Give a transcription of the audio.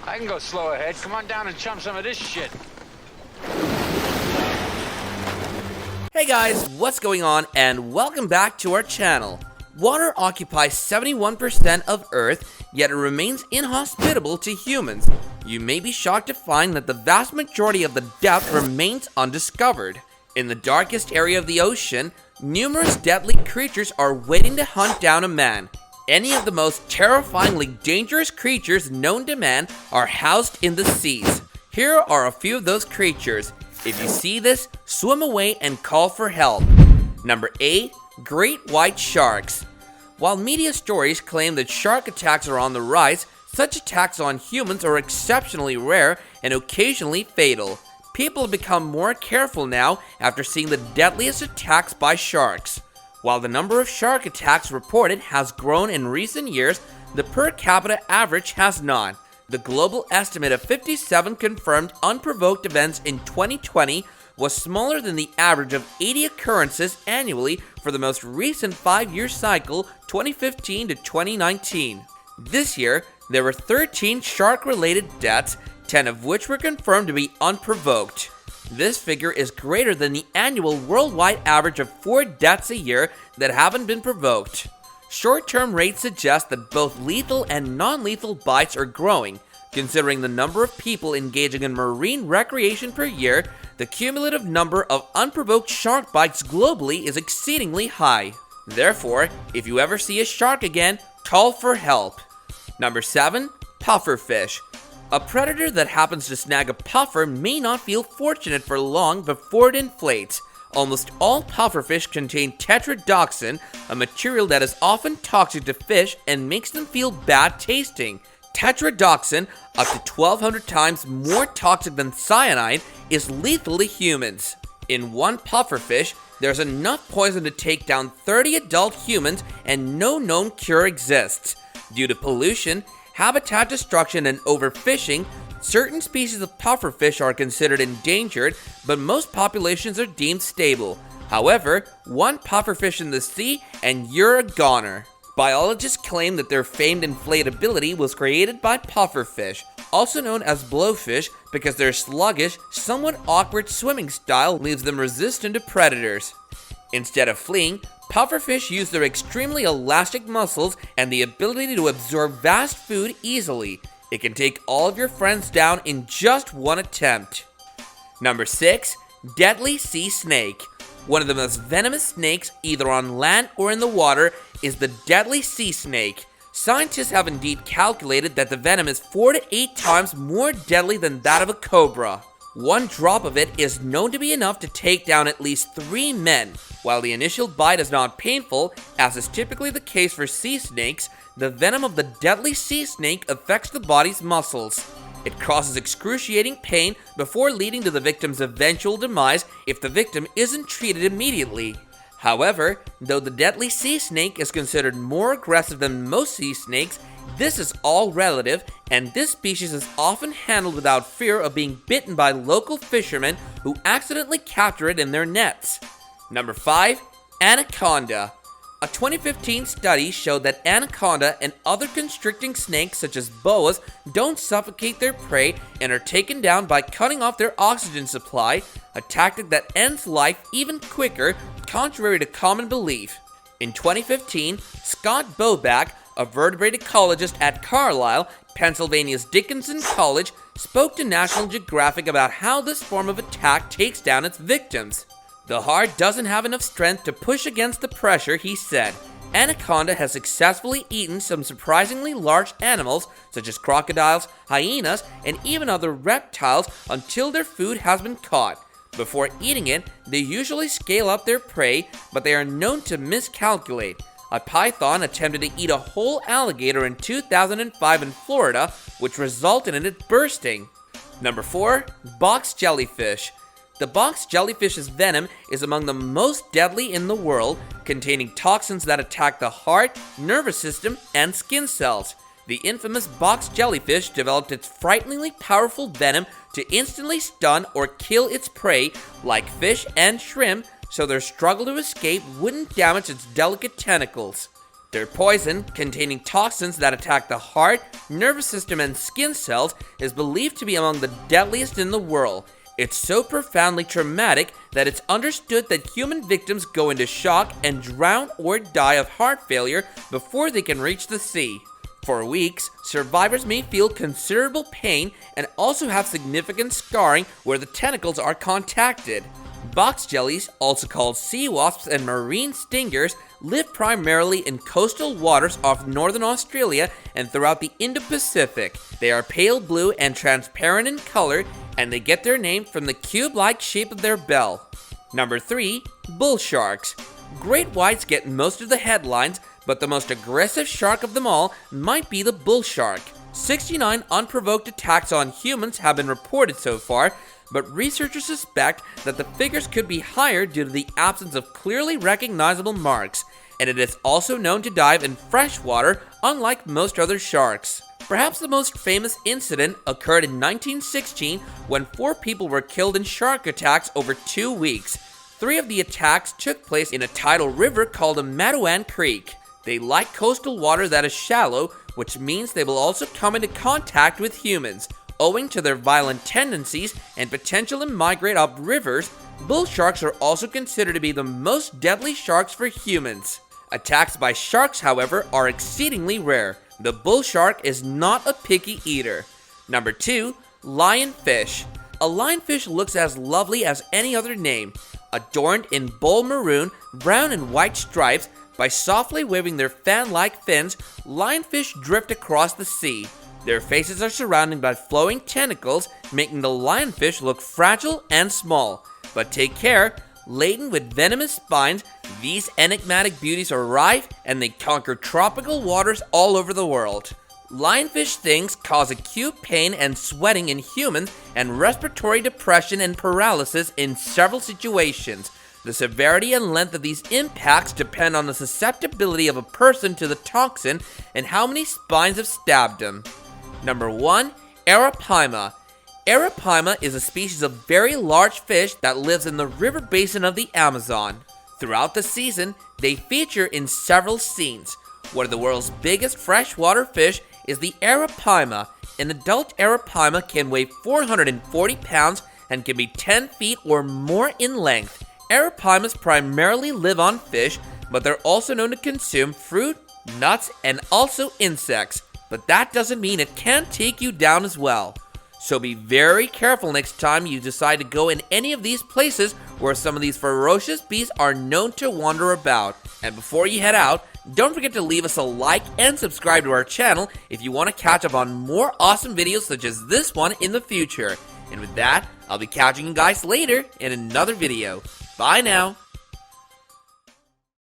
I can go slow ahead. Come on down and chum some of this shit. Hey guys, what's going on, and welcome back to our channel. Water occupies 71% of Earth, yet it remains inhospitable to humans. You may be shocked to find that the vast majority of the depth remains undiscovered. In the darkest area of the ocean, numerous deadly creatures are waiting to hunt down a man. Any of the most terrifyingly dangerous creatures known to man are housed in the seas. Here are a few of those creatures. If you see this, swim away and call for help. Number 8. Great white sharks. While media stories claim that shark attacks are on the rise, such attacks on humans are exceptionally rare and occasionally fatal. People have become more careful now after seeing the deadliest attacks by sharks. While the number of shark attacks reported has grown in recent years, the per capita average has not. The global estimate of 57 confirmed unprovoked events in 2020 was smaller than the average of 80 occurrences annually for the most recent 5-year cycle, 2015 to 2019. This year, there were 13 shark-related deaths, 10 of which were confirmed to be unprovoked. This figure is greater than the annual worldwide average of 4 deaths a year that haven't been provoked. Short-term rates suggest that both lethal and non-lethal bites are growing. Considering the number of people engaging in marine recreation per year, the cumulative number of unprovoked shark bites globally is exceedingly high. Therefore, if you ever see a shark again, call for help. Number 7. Pufferfish. A predator that happens to snag a puffer may not feel fortunate for long before it inflates. Almost all pufferfish contain tetrodotoxin, a material that is often toxic to fish and makes them feel bad tasting. Tetrodotoxin, up to 1,200 times more toxic than cyanide, is lethal to humans. In one pufferfish, there's enough poison to take down 30 adult humans, and no known cure exists. Due to pollution, habitat destruction, and overfishing, certain species of pufferfish are considered endangered, but most populations are deemed stable. However, one pufferfish in the sea and you're a goner. Biologists claim that their famed inflatability was created by pufferfish, also known as blowfish, because their sluggish, somewhat awkward swimming style leaves them resistant to predators. Instead of fleeing, pufferfish use their extremely elastic muscles and the ability to absorb vast food easily. It can take all of your friends down in just one attempt. Number 6. Deadly sea snake. One of the most venomous snakes, either on land or in the water, is the deadly sea snake. Scientists have indeed calculated that the venom is 4 to 8 times more deadly than that of a cobra. One drop of it is known to be enough to take down at least 3 men. While the initial bite is not painful, as is typically the case for sea snakes, the venom of the deadly sea snake affects the body's muscles. It causes excruciating pain before leading to the victim's eventual demise if the victim isn't treated immediately. However, though the deadly sea snake is considered more aggressive than most sea snakes, this is all relative, and this species is often handled without fear of being bitten by local fishermen who accidentally capture it in their nets. Number 5. Anaconda. A 2015 study showed that anaconda and other constricting snakes such as boas don't suffocate their prey and are taken down by cutting off their oxygen supply, a tactic that ends life even quicker, contrary to common belief. In 2015, Scott Boback, a vertebrate ecologist at Carlisle, Pennsylvania's Dickinson College, spoke to National Geographic about how this form of attack takes down its victims. The heart doesn't have enough strength to push against the pressure, he said. Anaconda has successfully eaten some surprisingly large animals, such as crocodiles, hyenas, and even other reptiles until their food has been caught. Before eating it, they usually scale up their prey, but they are known to miscalculate. A python attempted to eat a whole alligator in 2005 in Florida, which resulted in it bursting. Number 4. Box jellyfish. The box jellyfish's venom is among the most deadly in the world, containing toxins that attack the heart, nervous system, and skin cells. The infamous box jellyfish developed its frighteningly powerful venom to instantly stun or kill its prey, like fish and shrimp, so their struggle to escape wouldn't damage its delicate tentacles. Their poison, containing toxins that attack the heart, nervous system, and skin cells, is believed to be among the deadliest in the world. It's so profoundly traumatic that it's understood that human victims go into shock and drown or die of heart failure before they can reach the sea. For weeks, survivors may feel considerable pain and also have significant scarring where the tentacles are contacted. Box jellies, also called sea wasps and marine stingers, live primarily in coastal waters off northern Australia and throughout the Indo-Pacific. They are pale blue and transparent in color, and they get their name from the cube-like shape of their bell. Number 3. Bull sharks. Great whites get most of the headlines, but the most aggressive shark of them all might be the bull shark. 69 unprovoked attacks on humans have been reported so far, but researchers suspect that the figures could be higher due to the absence of clearly recognizable marks, and it is also known to dive in fresh water, unlike most other sharks. Perhaps the most famous incident occurred in 1916 when 4 people were killed in shark attacks over 2 weeks. 3 of the attacks took place in a tidal river called Matawan Creek. They like coastal water that is shallow, which means they will also come into contact with humans. Owing to their violent tendencies and potential to migrate up rivers, bull sharks are also considered to be the most deadly sharks for humans. Attacks by sharks, however, are exceedingly rare. The bull shark is not a picky eater. Number 2. Lionfish. A lionfish looks as lovely as any other name. Adorned in bold maroon, brown, and white stripes, by softly waving their fan-like fins, lionfish drift across the sea. Their faces are surrounded by flowing tentacles, making the lionfish look fragile and small. But take care, laden with venomous spines, these enigmatic beauties arrive and they conquer tropical waters all over the world. Lionfish stings cause acute pain and sweating in humans and respiratory depression and paralysis in several situations. The severity and length of these impacts depend on the susceptibility of a person to the toxin and how many spines have stabbed them. Number 1. Arapaima. Arapaima is a species of very large fish that lives in the river basin of the Amazon. Throughout the season, they feature in several scenes. One of the world's biggest freshwater fish is the arapaima. An adult arapaima can weigh 440 pounds and can be 10 feet or more in length. Arapaimas primarily live on fish, but they're also known to consume fruit, nuts, and also insects. But that doesn't mean it can't take you down as well. So be very careful next time you decide to go in any of these places where some of these ferocious beasts are known to wander about. And before you head out, don't forget to leave us a like and subscribe to our channel if you want to catch up on more awesome videos such as this one in the future. And with that, I'll be catching you guys later in another video. Bye now.